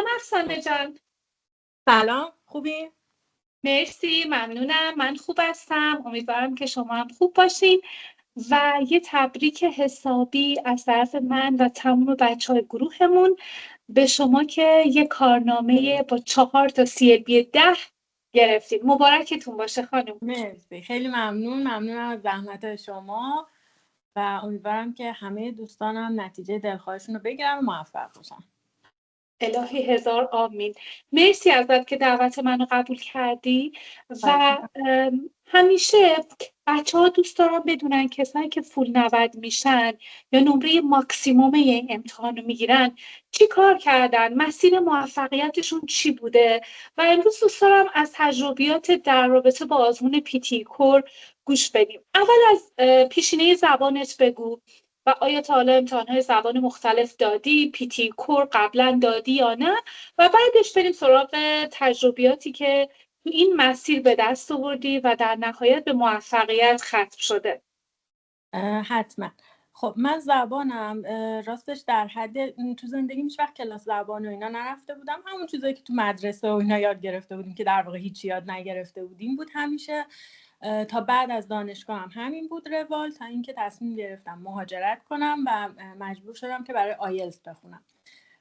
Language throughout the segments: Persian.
سلام افسانه جان. سلام، خوبی؟ مرسی، ممنونم. من خوب هستم. امیدوارم که شما هم خوب باشین و یه تبریک حسابی از طرف من و تمام بچه‌های گروهمون به شما که یه کارنامه با 4 تا CLB 10 گرفتید. مبارکتون باشه خانم. مرسی، خیلی ممنونم از زحمت شما و امیدوارم که همه دوستانم نتیجه دلخواهشون رو بگیرن و موفق باشن. الهی هزار آمین. مرسی ازت که دعوت منو قبول کردی و همیشه بچه‌ها دوست دارن بدونن کسایی که فول 90 میشن یا نمره ماکسیموم این امتحان رو میگیرن چی کار کردن، مسیر موفقیتشون چی بوده و امروز دوست دارم از تجربیات در رابطه با آزمون پیتی کور گوش بدیم. اول از پیشینه زبانت بگو و آیا تا حالا امتحان‌های زبان مختلف دادی؟ پیتی کور قبلا دادی یا نه؟ و بعدش بریم سراغ تجربیاتی که تو این مسیر به دست آوردی و در نهایت به موفقیت ختم شده. حتما. خب من زبانم راستش در حد تو زندگیم هیچ وقت کلاس زبان و اینا نرفته بودم. همون چیزایی که تو مدرسه و اینا یاد گرفته بودیم که در واقع هیچ یاد نگرفته بودیم بود همیشه. تا بعد از دانشگاه هم همین بود روال، تا اینکه تصمیم گرفتم مهاجرت کنم و مجبور شدم که برای آیلتس بخونم.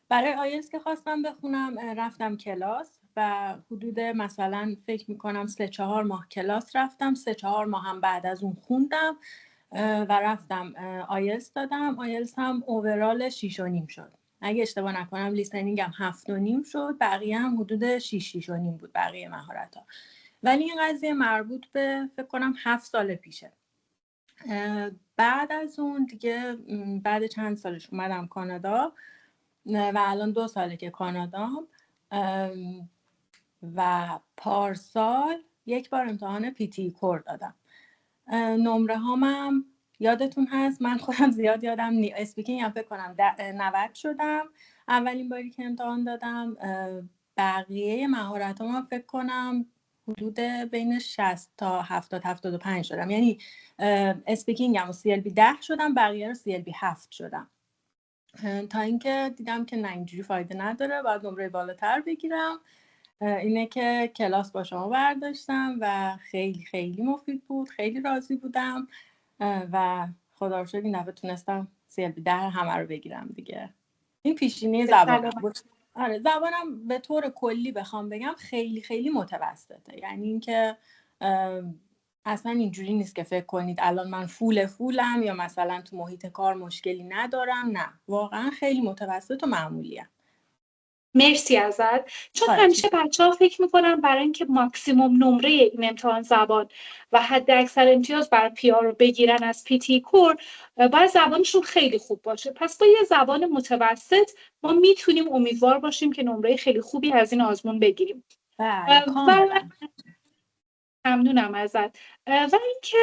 برای آیلتس که خواستم بخونم رفتم کلاس و حدود مثلا فکر میکنم 3-4 ماه کلاس رفتم، 3-4 ماه هم بعد از اون خوندم و رفتم آیلتس دادم. آیلتس هم اوورال 6.5 شد. اگه اشتباه نکنم لیسنینگ هم 7.5 شد، بقیه هم حدود 6-6.5 بود بقیه مهارت ها. ولی این قضیه مربوط به فکر کنم 7 سال پیشه. بعد از اون دیگه بعد چند سالش اومدم کانادا و الان 2 ساله که کانادام و پارسال 1 بار امتحان پیتی کور دادم. نمره هامم یادتون هست، من خودم زیاد یادم اسپیکینگ هم فکر کنم 90 شدم اولین باری که امتحان دادم. بقیه مهارت هم فکر کنم حدود بین 60 تا 70-75 شدم، یعنی اسپیکینگ هم CLB 10 شدم، بقیه رو CLB 7 شدم، تا اینکه دیدم که نه اینجوری فایده نداره، باید نمره بالاتر بگیرم. اینه که کلاس با شما برداشتم و خیلی خیلی مفید بود، خیلی راضی بودم و خدا رو شکر این دفعه تونستم CLB 10 همه رو بگیرم دیگه. این پیشینه زبانم بود. آره زبانم به طور کلی بخوام بگم خیلی خیلی متوسطه، یعنی اینکه اصلا اینجوری نیست که فکر کنید الان من فولم یا مثلا تو محیط کار مشکلی ندارم، نه واقعا خیلی متوسط و معمولیم. مرسی ازت، چون همیشه بچه‌ها فکر میکنن برای اینکه ماکسیموم نمره این امتحان زبان و حد اکثر امتیاز بر PR رو بگیرن از پیتی کور باید زبانشون خیلی خوب باشه. پس با یه زبان متوسط ما میتونیم امیدوار باشیم که نمره خیلی خوبی از این آزمون بگیریم. و ممنونم ازت. و اینکه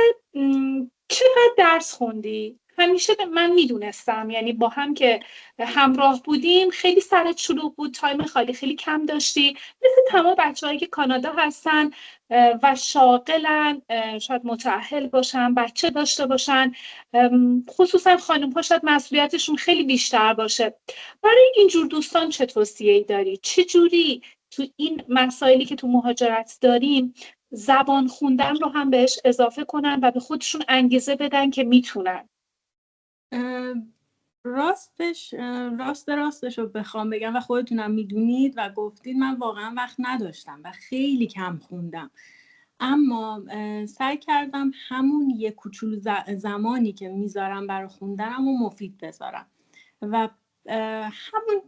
چقدر درس خوندی؟ همیشه من میدونستم، یعنی با هم که همراه بودیم خیلی سرت شلوغ بود، تایم خالی خیلی کم داشتی، مثل تمام بچه‌هایی که کانادا هستن و شاغلن، شاید متأهل باشن، بچه داشته باشن، خصوصا خانم‌ها شاید مسئولیتشون خیلی بیشتر باشه. برای اینجور دوستان چه توصیه‌ای داری؟ چه جوری تو این مسائلی که تو مهاجرت داریم زبان خوندن رو هم بهش اضافه کنن و به خودشون انگیزه بدن که میتونن؟ راستش رو بخوام بگم و خودتونم میدونید و گفتید، من واقعا وقت نداشتم و خیلی کم خوندم، اما سعی کردم همون یه کوچولو زمانی که میذارم برای خوندنم و مفید بذارم و همون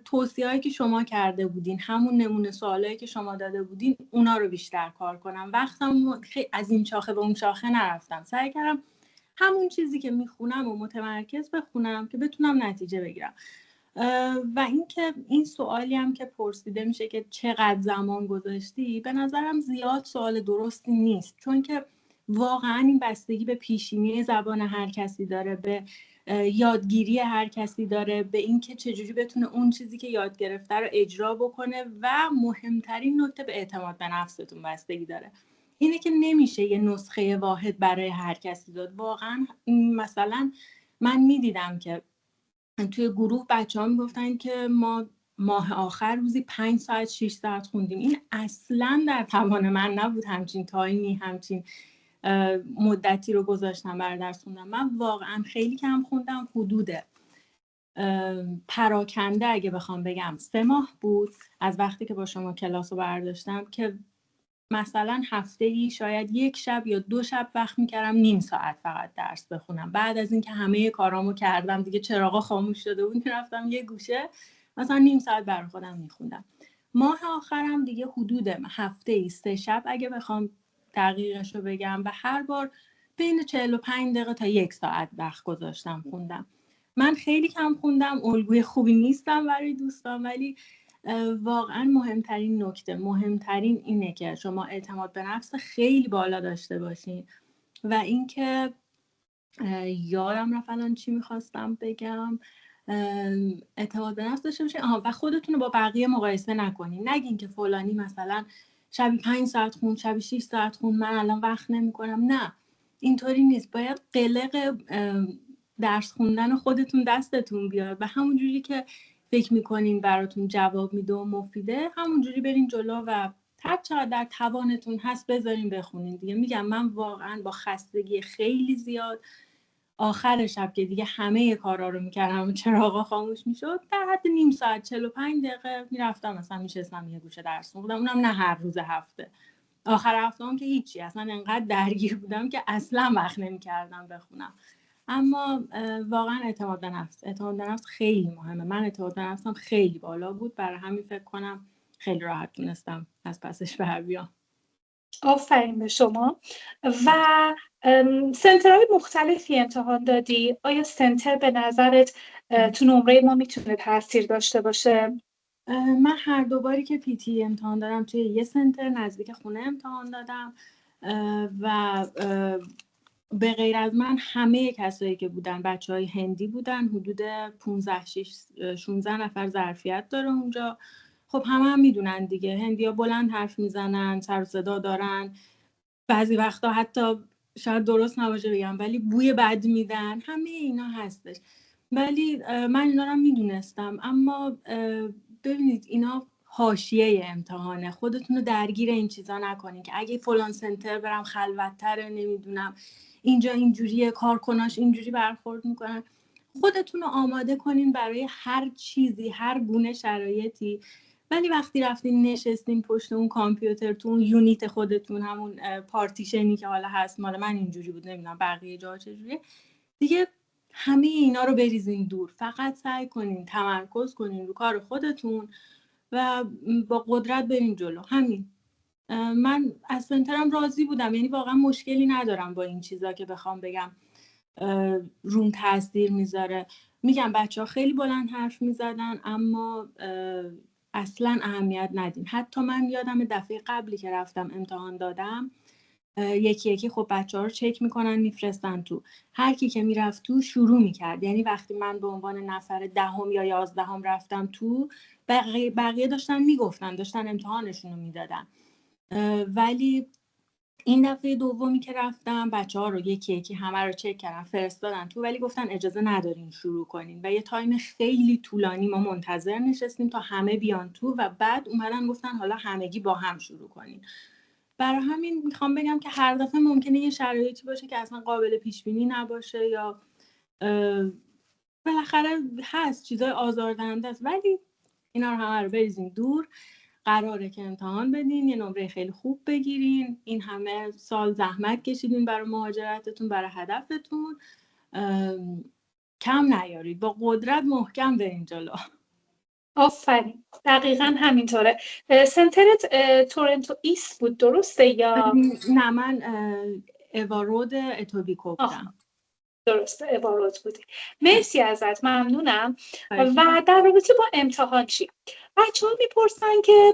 توصیه‌هایی که شما کرده بودین، همون نمونه سوالایی که شما داده بودین، اونا رو بیشتر کار کنم. وقتم از این شاخه به اون شاخه نرفتم، سعی کردم همون چیزی که میخونم و متمرکز بخونم که بتونم نتیجه بگیرم. و اینکه این سوالی هم که پرسیده میشه که چقدر زمان گذاشتی، به نظرم زیاد سوال درستی نیست، چون که واقعا این بستگی به پیشینه زبان هر کسی داره، به یادگیری هر کسی داره، به اینکه چجوری بتونه اون چیزی که یاد گرفته رو اجرا بکنه و مهمترین نکته به اعتماد به نفستون بستگی داره. اینه که نمیشه یه نسخه واحد برای هر کسی داد. واقعا مثلا من میدیدم که توی گروه بچه‌ها میگفتن که ما ماه آخر روزی 5 ساعت 6 ساعت خوندیم. این اصلا در توان من نبود همچین تایمی، همچین مدتی رو گذاشتم برای درس خوندم. من واقعا خیلی کم خوندم، حدود پراکنده اگه بخوام بگم 3 ماه بود از وقتی که با شما کلاس رو برداشتم که مثلا هفته‌ای شاید 1 شب یا 2 شب وقت میکردم نیم ساعت فقط درس بخونم. بعد از اینکه همه کارامو کردم دیگه، چراغا خاموش شده بود، میرفتم یه گوشه مثلا نیم ساعت برای خودم میخوندم. ماه آخرم دیگه حدود هفته‌ای 3 شب اگه بخوام دقیقش رو بگم، و هر بار بین 45 دقیقه تا 1 ساعت وقت گذاشتم خوندم. من خیلی کم خوندم، الگوی خوبی نیستم برای دوستان، ولی واقعا مهمترین اینه که شما اعتماد به نفس خیلی بالا داشته باشین. و اینکه یادم رفت الان چی میخواستم بگم، اعتماد به نفس داشته باشین و خودتون رو با بقیه مقایسه نکنین. نگین که فلانی مثلا شبی 5 ساعت خون، شبی 6 ساعت خون، من الان وقت نمیکنم. نه، اینطوری نیست. باید قلق درس خوندن خودتون دستتون بیاد و همونجوری که فکر میکنین براتون جواب میده و مفیده، همونجوری برین جلو و هر چقدر در توانتون هست بذارین بخونین دیگه. میگم من واقعا با خستگی خیلی زیاد آخر شب که دیگه همه کارا رو میکردم و چراغا خاموش میشد، در حد نیم ساعت 45 دقیقه میرفتم مثلا میشستم یه گوشه درس می‌خوندم. اونم نه هر روز هفته. آخر هفته هم که هیچی، اصلا انقدر درگیر بودم که اصلا وقت نمیکردم بخونم. اما واقعا اعتماد به نفس خیلی مهمه. من اعتماد به نفسم خیلی بالا بود، برای همین فکر کنم خیلی راحت تونستم از پسش بر بیام. آفرین به شما. و سنترهای مختلفی امتحان دادی. آیا سنتر به نظرت تو نمره ما میتونه تاثیر داشته باشه؟ من هر دوباری که پیتی امتحان دادم توی یه سنتر نزدیک خونه امتحان دادم و به غیر از من همه کسایی که بودن بچه‌های هندی بودن. حدود 15-16 نفر ظرفیت داره اونجا. خب هم میدونن دیگه، هندی‌ها بلند حرف میزنن، سر و صدا دارن، بعضی وقتا حتی شاید درست نباشه بگم ولی بوی بد میدن، همه اینا هستش. ولی من اینا رو میدونستم. اما ببینید اینا حاشیه امتحانه، خودتون رو درگیر این چیزا نکنین که اگه فلان سنتر برم خلوت‌تره، نمیدونم اینجا اینجوریه، کارکناش اینجوری برخورد میکنن. خودتون رو آماده کنین برای هر چیزی، هر گونه شرایطی. ولی وقتی رفتین نشستین پشت اون کامپیوتر، تو اون یونیت خودتون، همون پارتیشنی که حالا هست، مال من اینجوری بود، نمیدونم بقیه جا چجوریه دیگه، همه اینا رو بریزین دور. فقط سعی کنین تمرکز کنین رو کار خودتون و با قدرت برین جلو. همین. من از سنترم راضی بودم، یعنی واقعا مشکلی ندارم با این چیزا که بخوام بگم روم تاثیر میذاره. میگم بچه‌ها خیلی بلند حرف میزدن اما اصلا اهمیت ندیم. حتی من یادم دفعه قبلی که رفتم امتحان دادم، یکی یکی خب بچه‌ها رو چک میکنن میفرستن تو. هر کی که میرفت تو شروع میکرد. یعنی وقتی من به عنوان نفر 10 یا 11 رفتم تو، بقیه داشتن میگفتن، داشتن امتحانشون رو میدادن. ولی این دفعه دومی که رفتم بچه‌ها رو یکی یکی همه رو چک کردن فرستادن تو، ولی گفتن اجازه ندارین شروع کنین. و یه تایم خیلی طولانی ما منتظر نشستیم تا همه بیان تو و بعد اومدن گفتن حالا همگی با هم شروع کنین. برای همین میخوام بگم که هر دفعه ممکنه یه شرایطی باشه که اصلا قابل پیش بینی نباشه یا بالاخره هست چیزای آزاردهنده است، ولی اینا رو همه رو بریزین دور. قراره که امتحان بدین، یه نمره خیلی خوب بگیرین. این همه سال زحمت کشیدین برای مهاجرتتون، برای هدفتون. کم نیارید، با قدرت محکم برین جلو. آفرین، دقیقا همینطوره. سنترت تورنتو ایست بود درسته یا؟ نه، من اوارود اتوبیکو بودم. درسته، اوارود بودی. مرسی ازت، ممنونم. و در رابطه با امتحان چی؟ بچه ها میپرسن که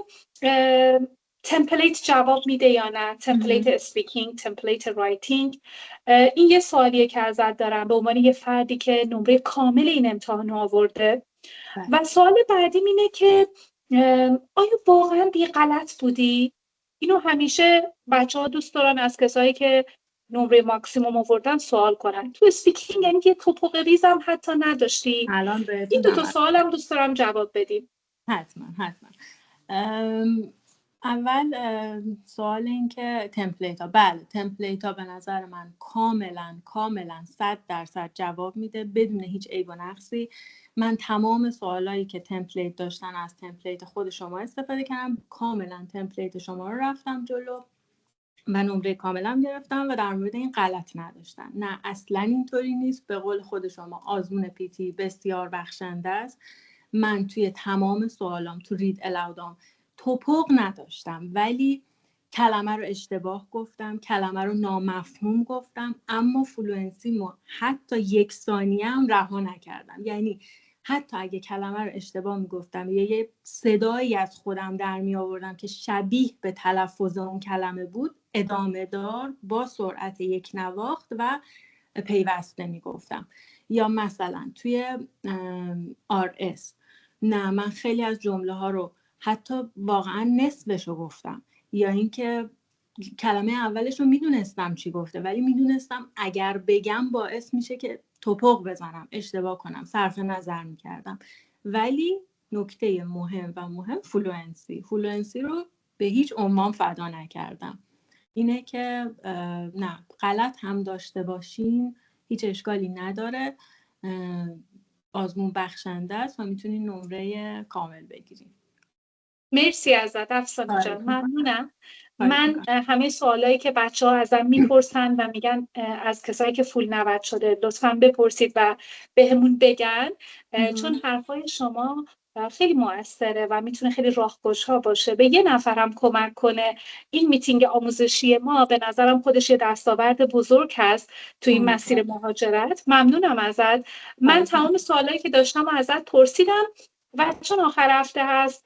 تمپلیت جواب میده یا نه، تمپلیت اسپیکینگ، تمپلیت رایتینگ. این یه سوالیه که ازت دارم به عنوان یه فردی که نمره کامل این امتحان آورده. و سوال بعدیم اینه که آیا واقعا بی غلط بودی؟ اینو همیشه بچه ها دوست دارن از کسایی که نمره ماکسیموم آوردن سوال کنن. تو اسپیکینگ یعنی یه توپق ریزم حتی نداشتی. الان این 2 سوالم دوست دارم جواب بدیم. حتما. اول سوال این که تمپلیت ها، بله تمپلیت ها به نظر من کاملا 100% جواب میده بدون هیچ عیب و نقصی. من تمام سوالایی که تمپلیت داشتن از تمپلیت خود شما استفاده کردم، کاملا تمپلیت شما رو رفتم جلو و نمره کاملا گرفتم و در مورد این غلط نداشتن. نه اصلا اینطوری نیست. به قول خود شما آزمون پیتی بسیار بخشنده است. من توی تمام سوالام تو رید الاودام توپق نداشتم، ولی کلمه رو اشتباه گفتم، کلمه رو نامفهوم گفتم، اما فلوئنسیمو حتی 1 ثانیه هم رها نکردم. یعنی حتی اگه کلمه رو اشتباه میگفتم یا یه صدایی از خودم در می آوردم که شبیه به تلفظ اون کلمه بود، ادامه دار با سرعت 1 نواخت و پیوسته میگفتم. یا مثلا توی RS نه، من خیلی از جمله ها رو حتی واقعا نصفش رو گفتم، یا اینکه کلمه اولش رو میدونستم چی گفته ولی میدونستم اگر بگم باعث میشه که توپق بزنم، اشتباه کنم، صرف نظر میکردم. ولی نکته مهم فلوئنسی رو به هیچ عنوان فدا نکردم. اینه که نه، غلط هم داشته باشین هیچ اشکالی نداره، آزمون بخشنده است و میتونین نمره کامل بگیرین. مرسی ازت افسانه جان، ممنونم. من همه سوالایی که بچه‌ها ازم میپرسن و میگن از کسایی که فول 90 شده لطفاً بپرسید و بهمون بگن، چون حرفای شما خیلی موثره و میتونه خیلی راهگشا باشه، به یه نفرم کمک کنه. این میتینگ آموزشی ما به نظرم خودش یه دستاورد بزرگ هست توی این مسیر مهاجرت. ممنونم ازت. من تمام سوالایی که داشتم و ازت پرسیدم و چون آخر هفته هست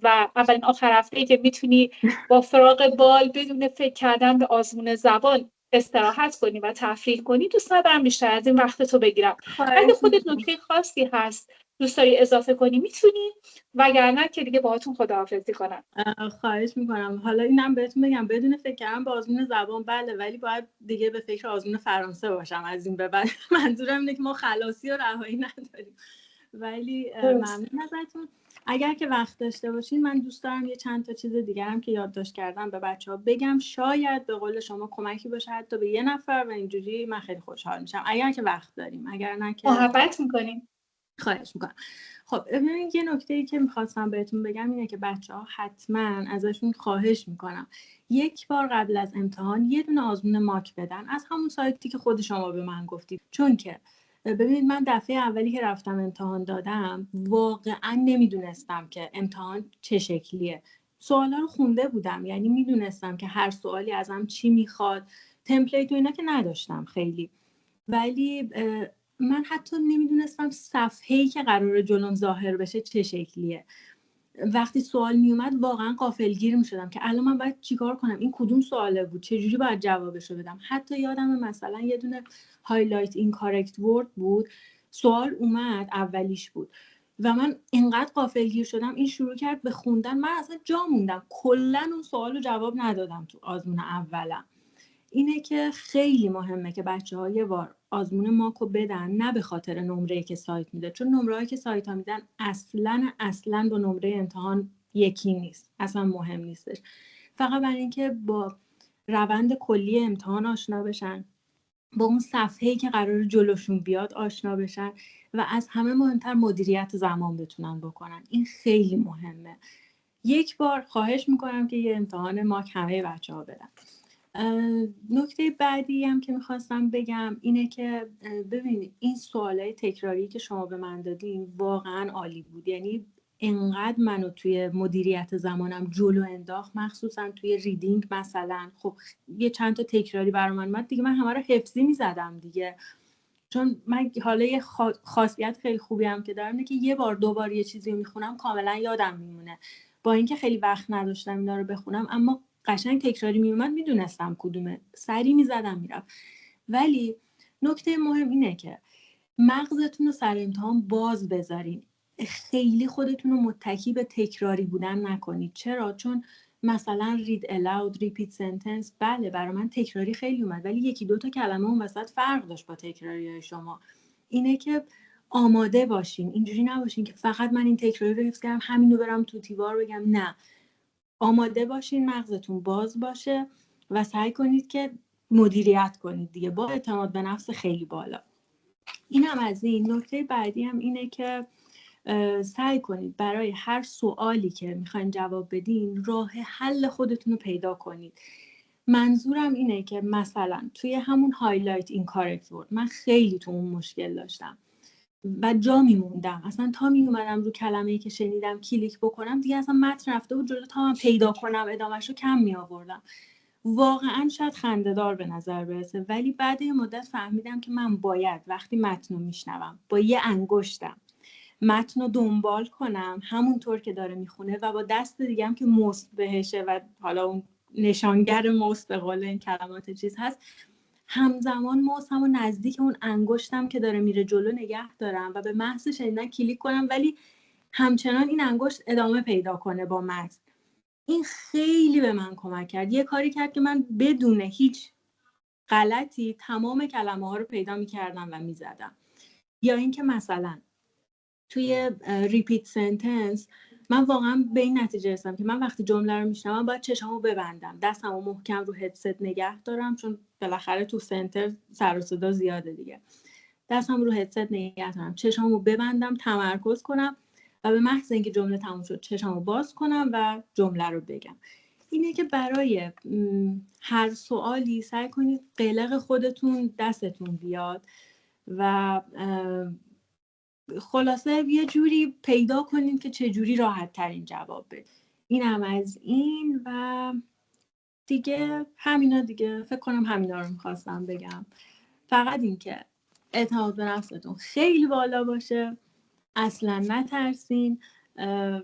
و اولین آخر هفته‌ای که میتونی با فراغ بال بدون فکر کردن به آزمون زبان استراحت کنی و تفریح کنی، دوست ندارم بیشتر از این وقت تو بگیرم. اگه خودت نکته خاصی هست دوست داری اضافه کنی میتونی، وگرنه که دیگه باهاتون خداحافظی کنم. خواهش میکنم. حالا اینم بهتون بگم بدون فکر کردن به آزمون زبان، بله، ولی باید دیگه به فکر آزمون فرانسه باشم از این به بعد. منظورم اینه که ما خلاصی و رهایی نداریم. ولی ممنون ازتون. اگر که وقت داشته باشین من دوست دارم یه چند تا چیز دیگه هم که یادداشت کردم به بچه‌ها بگم، شاید به قول شما کمکی باشه حتی به یه نفر و اینجوری من خیلی خوشحال میشم اگر که وقت داریم. اگر نه که محبت میکنیم. خواهش میکنم. خب ببینید یه نکته‌ای که میخواستم بهتون بگم اینه که بچه‌ها حتما ازشون خواهش میکنم 1 بار قبل از امتحان یه دونه آزمون ماک بدن از همون سایتی که خود شما به من گفتید. چون که ببینید من دفعه اولی که رفتم امتحان دادم واقعا نمیدونستم که امتحان چه شکلیه. سوالا رو خونده بودم، یعنی میدونستم که هر سوالی ازم چی میخواد، تمپلیت و اینا که نداشتم خیلی، ولی من حتی نمیدونستم صفحه‌ای که قراره جلوم ظاهر بشه چه شکلیه. وقتی سوال میومد واقعا غافلگیر میشدم که الان من باید چیکار کنم، این کدوم سواله بود، چجوری باید جوابشو بدم. حتی یادم مثلا یه دونه هایلایت اینکارکت ورد بود، سوال اومد اولیش بود و من اینقدر غافلگیر شدم این شروع کرد به خوندن، من اصلا جا موندم، کلا اون سوالو جواب ندادم تو آزمون اولم. اینه که خیلی مهمه که بچه‌ها یه بار آزمون ماکو بدن، نه به خاطر نمره‌ای که سایت میده، چون نمره‌ای که سایت ها میدن اصلاً با نمره امتحان یکی نیست، اصلا مهم نیستش. فقط برای اینکه با روند کلی امتحان آشنا بشن، با اون صفحه‌ای که قرار جلوشون بیاد آشنا بشن و از همه مهمتر مدیریت زمان بتونن بکنن. این خیلی مهمه. 1 بار خواهش میکنم که یه امتحان ماک همه بچه‌ها بدن. نکته بعدی هم که میخواستم بگم اینه که ببینید این سوالای تکراری که شما به من دادین واقعا عالی بود. یعنی انقدر منو توی مدیریت زمانم جلو انداخت، مخصوصا توی ریدینگ مثلا. خب یه چند تا تکراری برام اومد دیگه، من همه رو حفظی میزدم دیگه، چون من حالا یه خاصیت خیلی خوبی هم که دارم اینه که 1 بار 2 بار یه چیزی رو میخونم کاملا یادم میمونه. با اینکه خیلی وقت نداشتم اینا رو بخونم اما قشنگ تکراری میومد، میدونستم کدومه، سری میزدم میرفت. ولی نکته مهم اینه که مغزتون رو سر امتحان باز بذارین، خیلی خودتون رو متکی به تکراری بودن نکنید. چرا؟ چون مثلا read aloud، repeat sentence، بله برای من تکراری خیلی اومد ولی 1-2 تا کلمه اون وسط فرق داشت با تکراری های شما. اینه که آماده باشین. اینجوری نباشین که فقط من این تکراری رو حفظ کردم همینو برم تو دیوار بگم. نه، آماده باشین، مغزتون باز باشه و سعی کنید که مدیریت کنید دیگه با اعتماد به نفس خیلی بالا. این هم از این. نکته بعدی هم اینه که سعی کنید برای هر سوالی که میخواین جواب بدین راه حل خودتون رو پیدا کنید. منظورم اینه که مثلا توی همون هایلایت این کارکت ورد من خیلی تو اون مشکل داشتم و جا میموندم، اصلا تا میومدم رو کلمه‌ای که شنیدم کلیک بکنم دیگه اصلا متن رفته بود جلو، تا من پیدا کنم ادامه‌شو کم می آوردم. واقعا شاید خنده‌دار به نظر برسه ولی بعد یه مدت فهمیدم که من باید وقتی متن رو میشنوم با یه انگشتم متن رو دنبال کنم همونطور که داره میخونه و با دست دیگم که مست بهشه و حالا اون نشانگر مست به قول این کلمات چیز هست، همزمان ماوسم و نزدیک اون انگشتم که داره میره جلو نگه دارم و به محض شنیدن کلیک کنم ولی همچنان این انگشت ادامه پیدا کنه با متن. این خیلی به من کمک کرد. یه کاری کرد که من بدون هیچ غلطی تمام کلمه ها رو پیدا میکردم و میزدم. یا اینکه مثلا توی ریپیت سنتنس من واقعا به این نتیجه رسیدم که من وقتی جمله رو میشنوم باید چشامو ببندم، دستمو محکم رو هدست نگه دارم چون بالاخره تو سنتر سر و صدا زیاده دیگه. دستم رو هدست نگه دارم، چشامو ببندم، تمرکز کنم و به محض اینکه جمله تموم شد چشامو باز کنم و جمله رو بگم. اینه که برای هر سوالی سعی کنید قلق خودتون دستتون بیاد و خلاصه یه جوری پیدا کنید که چه جوری راحت ترین جواب بدید. این هم از این و دیگه همینا دیگه. فکر کنم همینا رو میخواستم بگم. فقط این که اعتماد به نفستون خیلی بالا باشه، اصلا نترسین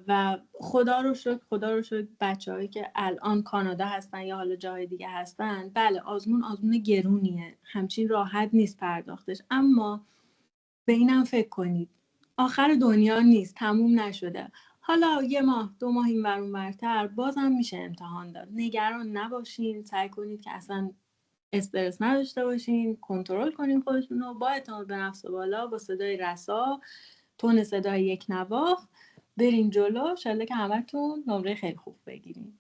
و خدا رو شکر بچه‌هایی که الان کانادا هستن یا حالا جای دیگه هستن، بله آزمون گرونیه، همچین راحت نیست پرداختش، اما به اینم فکر کنید آخر دنیا نیست، تموم نشده. حالا 1 ماه 2 ماه این ور اون ورتر بازم میشه امتحان داد. نگران نباشین، سعی کنید که اصلا استرس نداشته باشین، کنترل کنین خودتون رو با اعتماد به نفس بالا، با صدای رسا، تون صدای یک نواخت برین جلو. انشالله که همتون نمره خیلی خوب بگیرین.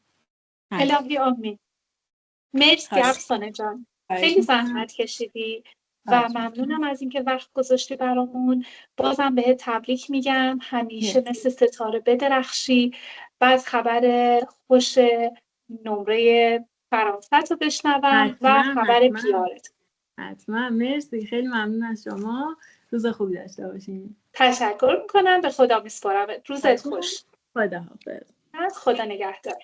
الهی آمین. مرسی افسانه جان، خیلی زحمت کشیدی و ممنونم از اینکه وقت گذاشتی برامون. بازم بهت تبریک میگم، همیشه مثل ستاره بدرخشی و از خبر خوش نمره فرانسه رو بشنوم و خبر پیارت. حتما. مرسی، خیلی ممنون از شما. روز خوبی داشته باشین. تشکر میکنم، به خدا میسپارم. روزت خوش. خداحافظ. خدا نگهدار.